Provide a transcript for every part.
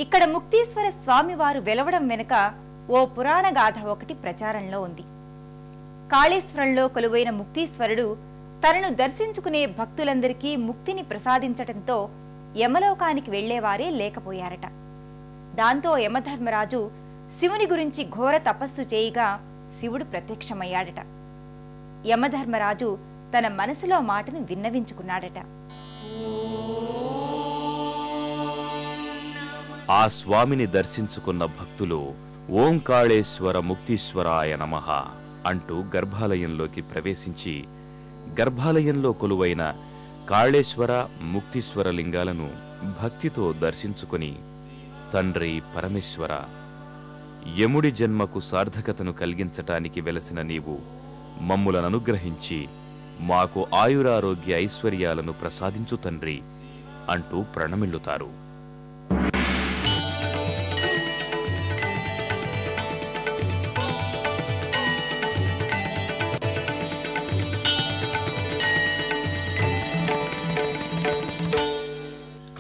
ఇక్కడ ముక్తీశ్వర స్వామివారు వెలవడం వెనుక ఓ పురాణ గాథ ఒకటి ప్రచారంలో ఉంది. కాళేశ్వరంలో కొలువైన ముక్తీశ్వరుడు తనను దర్శించుకునే భక్తులందరికీ ముక్తిని ప్రసాదించటంతో యమలోకానికి వెళ్లేవారే లేకపోయారట. దాంతో యమధర్మరాజు శివుని గురించి ఘోర తపస్సు చేయగా శివుడు ప్రత్యక్షమయ్యాడట. యమధర్మరాజు తన మనసులో మాటను విన్నవించుకున్నాడట. ఆ స్వామిని దర్శించుకున్న భక్తులు ఓంకాళేశ్వర ముక్తీశ్వరాయ నమః అంటూ గర్భాలయంలోకి ప్రవేశించి గర్భాలయంలో కొలువైన కాళేశ్వర ముక్తీశ్వర లింగాలను భక్తితో దర్శించుకుని, తండ్రి పరమేశ్వర, యముడి జన్మకు సార్థకతను కలిగించటానికి వెలసిన నీవు మమ్ములను అనుగ్రహించి మాకు ఆయురారోగ్య ఐశ్వర్యాలను ప్రసాదించు తండ్రి అంటూ ప్రణమిల్లుతారు.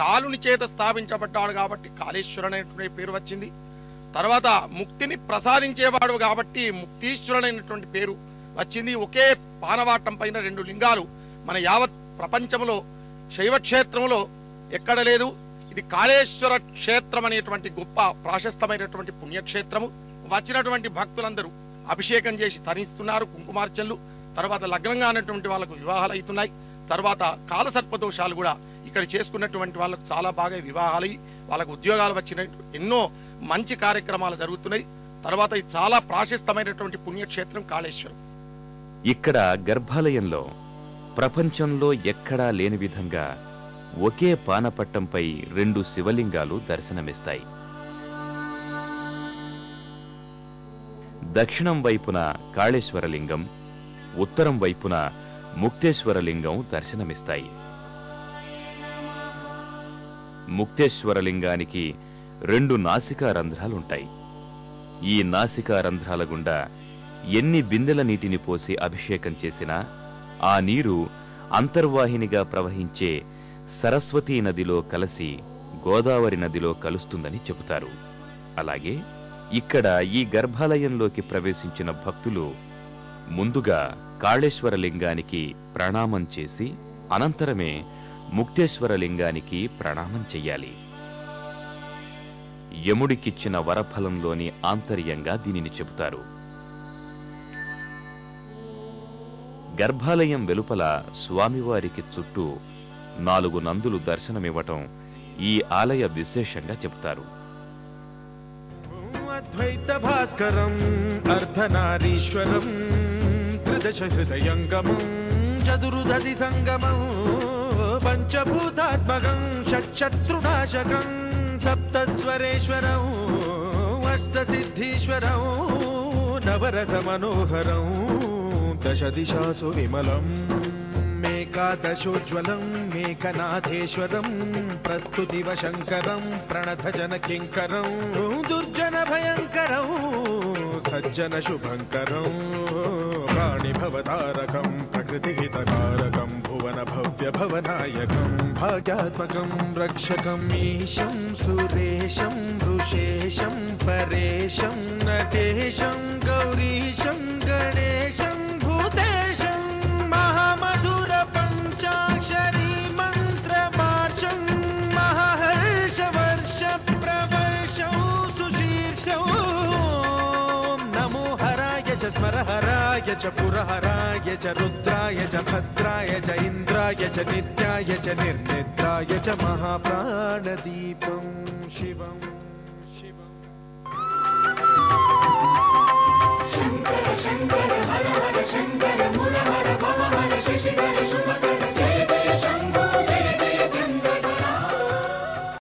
కాలుని చేత స్థాపించబడ్డాడు కాబట్టి కాళేశ్వరుడైనటువంటి పేరు వచ్చింది. తర్వాత ముక్తిని ప్రసాదించేవాడు కాబట్టి ముక్తీశ్వరుడైనటువంటి పేరు వచ్చింది. ఒకే పానవాటం పైన రెండు లింగాలు మన యావత్ ప్రపంచంలో శైవక్షేత్రంలో ఎక్కడ లేదు. ఇది కాళేశ్వర క్షేత్రం అనేటువంటి గొప్ప ప్రాశస్తమైనటువంటి పుణ్యక్షేత్రము. వచ్చినటువంటి భక్తులందరూ అభిషేకం చేసి తరిస్తున్నారు, కుంకుమార్చనలు. తర్వాత లగ్నంగా అన్నటువంటి వాళ్ళకు వివాహాలు అవుతున్నాయి. తర్వాత కాలసర్పదోషాలు కూడా ఇక్కడ చేసుకున్నటువంటి వాళ్ళకు చాలా బాగా వివాహాలు, వాళ్ళకు ఉద్యోగాలు వచ్చినాయి. ఎన్నో మంచి కార్యక్రమాలు జరుగుతున్నాయి. తర్వాత ఇది చాలా ప్రాశస్తమైనటువంటి పుణ్యక్షేత్రం కాళేశ్వరం. ఇక్కడ గర్భాలయంలో ప్రపంచంలో ఎక్కడా లేని విధంగా ఒకే పానపట్టంపై రెండు శివలింగాలు దర్శనమిస్తాయి. దక్షిణం వైపున కాళేశ్వరలింగం, ఉత్తరం వైపున ముక్తేశ్వరలింగం దర్శనమిస్తాయి. ముక్తేశ్వరలింగానికి రెండు నాసికా రంధ్రాలుంటాయి. ఈ నాసికా రంధ్రాల గుండా ఎన్ని బిందెల నీటిని పోసి అభిషేకం చేసినా ఆ నీరు అంతర్వాహినిగా ప్రవహించే సరస్వతీ నదిలో కలిసి గోదావరి నదిలో కలుస్తుందని చెబుతారు. అలాగే ఇక్కడ ఈ గర్భాలయంలోకి ప్రవేశించిన భక్తులు ముందుగా కాళేశ్వరలింగానికి ప్రణామం చేసి అనంతరమే ముక్తేశ్వరలింగానికి ప్రణామం చెయ్యాలి. యముడికిచ్చిన వరఫలంలోని ఆంతర్యంగా దీనిని చెబుతారు. గర్భాలయం వెలుపల స్వామివారికి చుట్టూ 4 నందులు దర్శనమివ్వటం ఈ ఆలయ విశేషంగా చెబుతారు. అద్వైత భాస్కరం అర్ధనారీశ్వరం త్రిదశ హృదయంగమం చతురుదధి సంగమం పంచభూతాత్మకం షట్శత్రునాశకం సప్తస్వరేశ్వరం అష్టసిద్ధీశ్వరం నవరస మనోహరం దశ దిశాసు విమలం మేకాదశోజ్వలం మేఘనాథేశ్వరం ప్రస్తుతివ శంకరం ప్రణతజన కింకరం దుర్జన భయంకరం సజ్జన శుభంకరం ప్రాణిభవతారకం ప్రకృతిహితకారకం భువన భవ్య భవనాయకం భాగ్యాత్మకం రక్షకం ఈశం సురేశం ఋషేశం పరేశం నటేశం గౌరీశం గణేశం భూతేశం మహామధుర పంచాక్షరీ మంత్రమార్చం మహాహర్షవర్ష ప్రవర్షం సుశీర్షం నమో హరాయ చ స్మరహరాయ చ పురహరాయ చ రుద్రాయ చ భద్రాయ చ ఇంద్రాయ చ నిత్యాయ చ నిర్నిద్రాయ చ మహాప్రాణదీపం శివం శివం